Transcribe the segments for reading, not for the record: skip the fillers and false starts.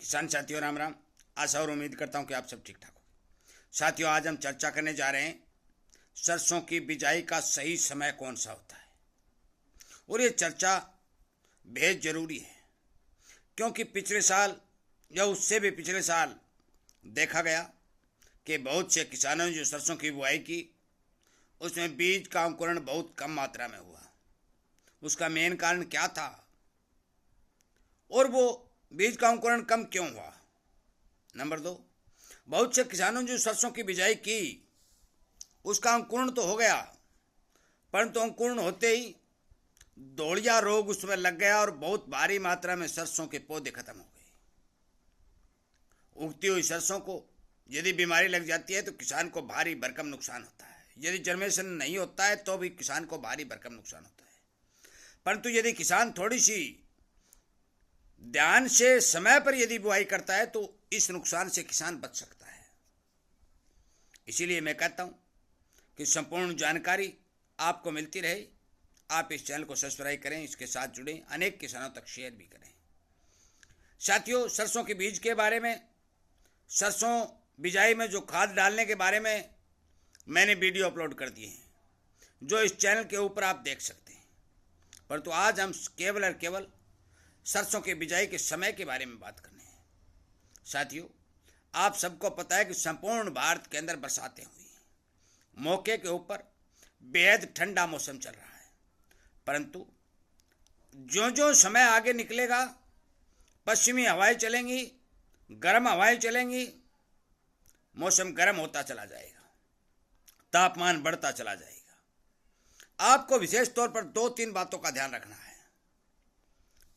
किसान साथियों राम राम। आशा और उम्मीद करता हूं कि आप सब ठीक ठाक हो। साथियों, आज हम चर्चा करने जा रहे हैं सरसों की बिजाई का सही समय कौन सा होता है। और ये चर्चा बेहद जरूरी है क्योंकि पिछले साल या उससे भी पिछले साल देखा गया कि बहुत से किसानों ने जो सरसों की बुआई की उसमें बीज का अंकुरण बहुत कम मात्रा में हुआ। उसका मेन कारण क्या था और वो बीज का अंकुरण कम क्यों हुआ? नंबर 2, बहुत से किसानों ने जो सरसों की बिजाई की उसका अंकुरण तो हो गया, परंतु अंकुरण होते ही दौड़िया रोग उसमें लग गया और बहुत भारी मात्रा में सरसों के पौधे खत्म हो गए। उगती हुई सरसों को यदि बीमारी लग जाती है तो किसान को भारी भरकम नुकसान होता है। यदि जर्मिनेशन नहीं होता है तो भी किसान को भारी भरकम नुकसान होता है। परंतु यदि किसान थोड़ी सी ध्यान से समय पर यदि बुआई करता है तो इस नुकसान से किसान बच सकता है। इसीलिए मैं कहता हूं कि संपूर्ण जानकारी आपको मिलती रहे। आप इस चैनल को सब्सक्राइब करें, इसके साथ जुड़ें, अनेक किसानों तक शेयर भी करें। साथियों, सरसों के बीज के बारे में, सरसों बिजाई में जो खाद डालने के बारे में मैंने वीडियो अपलोड कर दिए हैं जो इस चैनल के ऊपर आप देख सकते हैं। परंतु आज हम केवल और केवल सरसों के बिजाई के समय के बारे में बात करने हैं। साथियों, आप सबको पता है कि संपूर्ण भारत के अंदर बरसातें हुई हैं। मौके के ऊपर बेहद ठंडा मौसम चल रहा है, परंतु जो जो समय आगे निकलेगा पश्चिमी हवाएं चलेंगी, गर्म हवाएं चलेंगी, मौसम गर्म होता चला जाएगा, तापमान बढ़ता चला जाएगा। आपको विशेष तौर पर 2-3 बातों का ध्यान रखना है।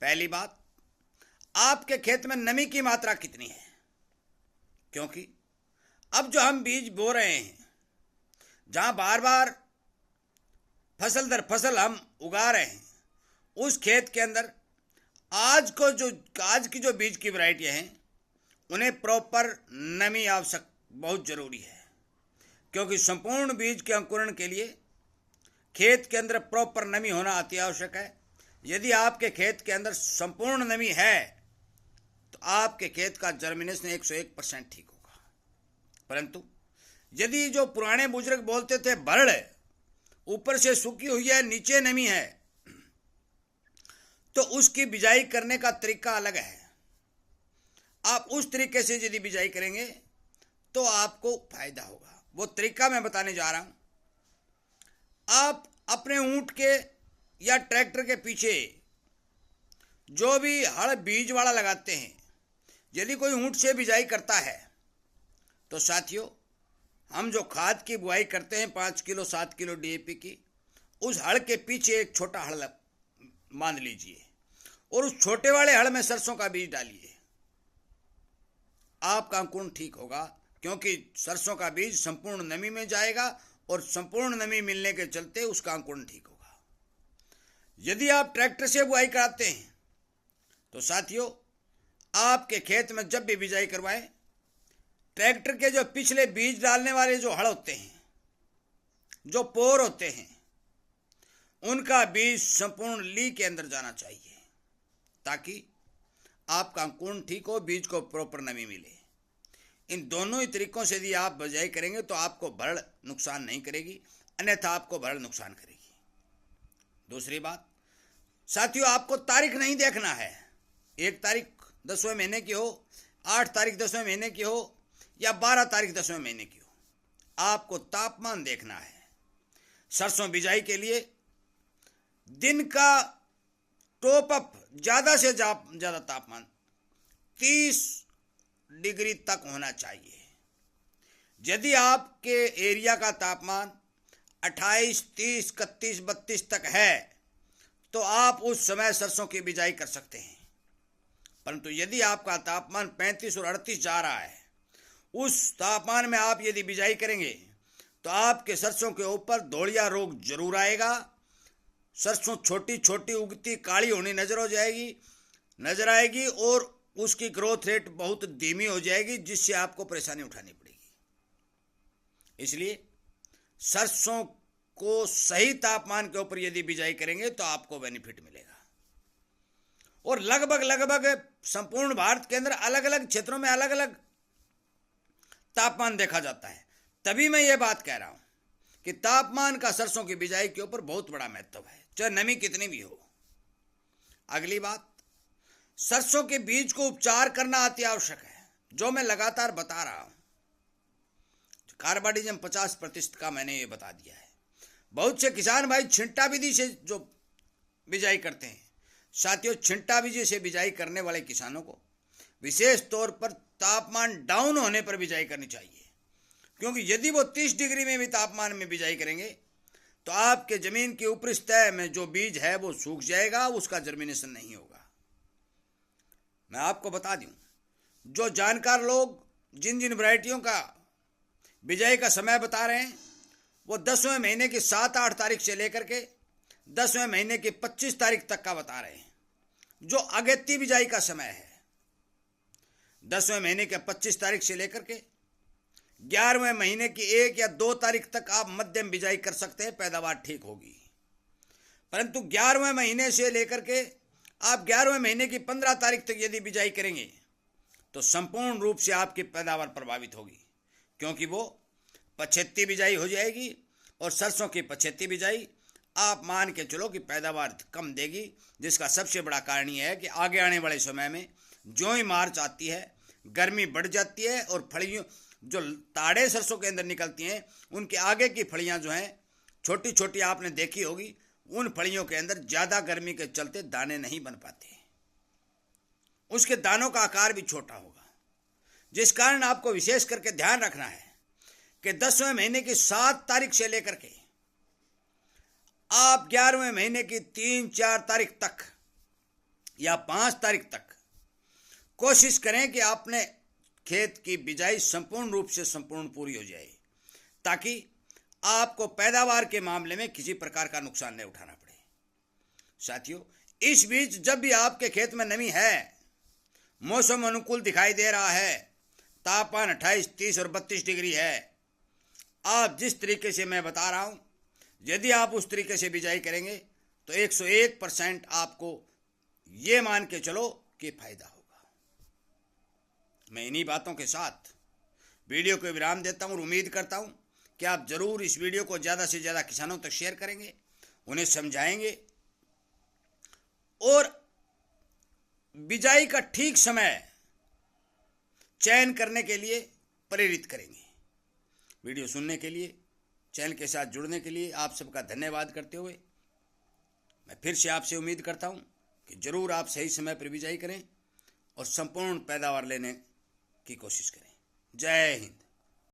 पहली बात, आपके खेत में नमी की मात्रा कितनी है, क्योंकि अब जो हम बीज बो रहे हैं, जहां बार बार फसल दर फसल हम उगा रहे हैं, उस खेत के अंदर आज की जो बीज की वैरायटियां हैं उन्हें प्रॉपर नमी आवश्यक बहुत जरूरी है। क्योंकि संपूर्ण बीज के अंकुरण के लिए खेत के अंदर प्रॉपर नमी होना अति आवश्यक है। यदि आपके खेत के अंदर संपूर्ण नमी है तो आपके खेत का जर्मिनेशन 101% ठीक होगा। परंतु यदि जो पुराने बुजुर्ग बोलते थे भरड़ ऊपर से सूखी हुई है नीचे नमी है, तो उसकी बिजाई करने का तरीका अलग है। आप उस तरीके से यदि बिजाई करेंगे तो आपको फायदा होगा। वो तरीका मैं बताने जा रहा हूं। आप अपने ऊंट के या ट्रैक्टर के पीछे जो भी हड़ बीज वाला लगाते हैं, यदि कोई ऊंट से बिजाई करता है तो साथियों, हम जो खाद की बुआई करते हैं 5 किलो 7 किलो डीएपी की, उस हड़ के पीछे एक छोटा हड़ मान लीजिए और उस छोटे वाले हड़ में सरसों का बीज डालिए। आपका अंकुरण ठीक होगा, क्योंकि सरसों का बीज संपूर्ण नमी में जाएगा और संपूर्ण नमी मिलने के चलते उसका अंकुरण ठीक होगा। यदि आप ट्रैक्टर से बुआई कराते हैं तो साथियों, आपके खेत में जब भी बिजाई करवाएं, ट्रैक्टर के जो पिछले बीज डालने वाले जो हड़ होते हैं, जो पोर होते हैं, उनका बीज संपूर्ण ली के अंदर जाना चाहिए ताकि आपका अंकुरण ठीक हो, बीज को प्रॉपर नमी मिले। इन दोनों ही तरीकों से यदि आप बिजाई करेंगे तो आपको भरड़ नुकसान नहीं करेगी, अन्यथा आपको भरड़ नुकसान करेगी। दूसरी बात साथियों, आपको तारीख नहीं देखना है। 1 तारीख 10वें महीने की हो, 8 तारीख 10वें महीने की हो या 12 तारीख 10वें महीने की हो, आपको तापमान देखना है। सरसों बिजाई के लिए दिन का टॉप अप ज्यादा से ज्यादा तापमान 30 डिग्री तक होना चाहिए। यदि आपके एरिया का तापमान 28, 30, 31, 32 तक है तो आप उस समय सरसों की बिजाई कर सकते हैं। परंतु यदि आपका तापमान 35 और 38 जा रहा है, उस तापमान में आप यदि बिजाई करेंगे तो आपके सरसों के ऊपर दौड़िया रोग जरूर आएगा। सरसों छोटी छोटी उगती काली होनी नजर आएगी और उसकी ग्रोथ रेट बहुत धीमी हो जाएगी, जिससे आपको परेशानी उठानी पड़ेगी। इसलिए सरसों को सही तापमान के ऊपर यदि बिजाई करेंगे तो आपको बेनिफिट मिलेगा। और लगभग लगभग संपूर्ण भारत के अंदर अलग अलग क्षेत्रों में अलग अलग तापमान देखा जाता है। तभी मैं ये बात कह रहा हूं कि तापमान का सरसों की बिजाई के ऊपर बहुत बड़ा महत्व है, चाहे नमी कितनी भी हो। अगली बात, सरसों के बीज को उपचार करना अति आवश्यक है, जो मैं लगातार बता रहा हूं। कार्बाइडिज्म 50% का मैंने ये बता दिया है। बहुत से किसान भाई छिंटा विधि से जो बिजाई करते हैं, साथियों छिंटा विधि से बिजाई करने वाले किसानों को विशेष तौर पर तापमान डाउन होने पर बिजाई करनी चाहिए, क्योंकि यदि वो 30 डिग्री में भी तापमान में बिजाई करेंगे तो आपके जमीन की ऊपरी सतह में जो बीज है वो सूख जाएगा, उसका जर्मिनेशन नहीं होगा। मैं आपको बता दूं, जो जानकार लोग जिन जिन वैरायटियों का बिजाई का समय बता रहे हैं वो 10वें महीने की 7-8 तारीख से लेकर के 10वें महीने की 25 तारीख तक का बता रहे हैं, जो अगेती बिजाई का समय है। 10वें महीने के 25 तारीख से लेकर के 11वें महीने की 1 या 2 तारीख तक आप मध्यम बिजाई कर सकते हैं, पैदावार ठीक होगी। परंतु 11वें महीने से लेकर के आप 11वें महीने की 15 तारीख तक यदि बिजाई करेंगे तो संपूर्ण रूप से आपकी पैदावार प्रभावित होगी, क्योंकि वो पछेती बिजाई हो जाएगी। और सरसों की पछेती बिजाई आप मान के चलो कि पैदावार कम देगी, जिसका सबसे बड़ा कारण यह है कि आगे आने वाले समय में जो ही मार्च आती है गर्मी बढ़ जाती है और फलियों जो ताड़े सरसों के अंदर निकलती हैं उनके आगे की फलियां जो हैं छोटी छोटी आपने देखी होगी, उन फलियों के अंदर ज़्यादा गर्मी के चलते दाने नहीं बन पाते, उसके दानों का आकार भी छोटा होगा। जिस कारण आपको विशेष करके ध्यान रखना है कि 10वें महीने की 7 तारीख से लेकर के आप 11वें महीने की 3-4 तारीख तक या 5 तारीख तक कोशिश करें कि आपने खेत की बिजाई संपूर्ण रूप से संपूर्ण पूरी हो जाए, ताकि आपको पैदावार के मामले में किसी प्रकार का नुकसान नहीं उठाना पड़े। साथियों, इस बीच जब भी आपके खेत में नमी है, मौसम अनुकूल दिखाई दे रहा है, तापमान 28, 30 और 32 डिग्री है, आप जिस तरीके से मैं बता रहा हूं, यदि आप उस तरीके से बिजाई करेंगे तो 101% आपको ये मान के चलो कि फायदा होगा। मैं इन्हीं बातों के साथ वीडियो को विराम देता हूं और उम्मीद करता हूं कि आप जरूर इस वीडियो को ज़्यादा से ज़्यादा किसानों तक शेयर करेंगे, उन्हें समझाएंगे और बिजाई का ठीक समय चयन करने के लिए प्रेरित करेंगे। वीडियो सुनने के लिए, चैनल के साथ जुड़ने के लिए आप सबका धन्यवाद करते हुए मैं फिर से आपसे उम्मीद करता हूं कि ज़रूर आप सही समय पर बिजाई करें और संपूर्ण पैदावार लेने की कोशिश करें। जय हिंद।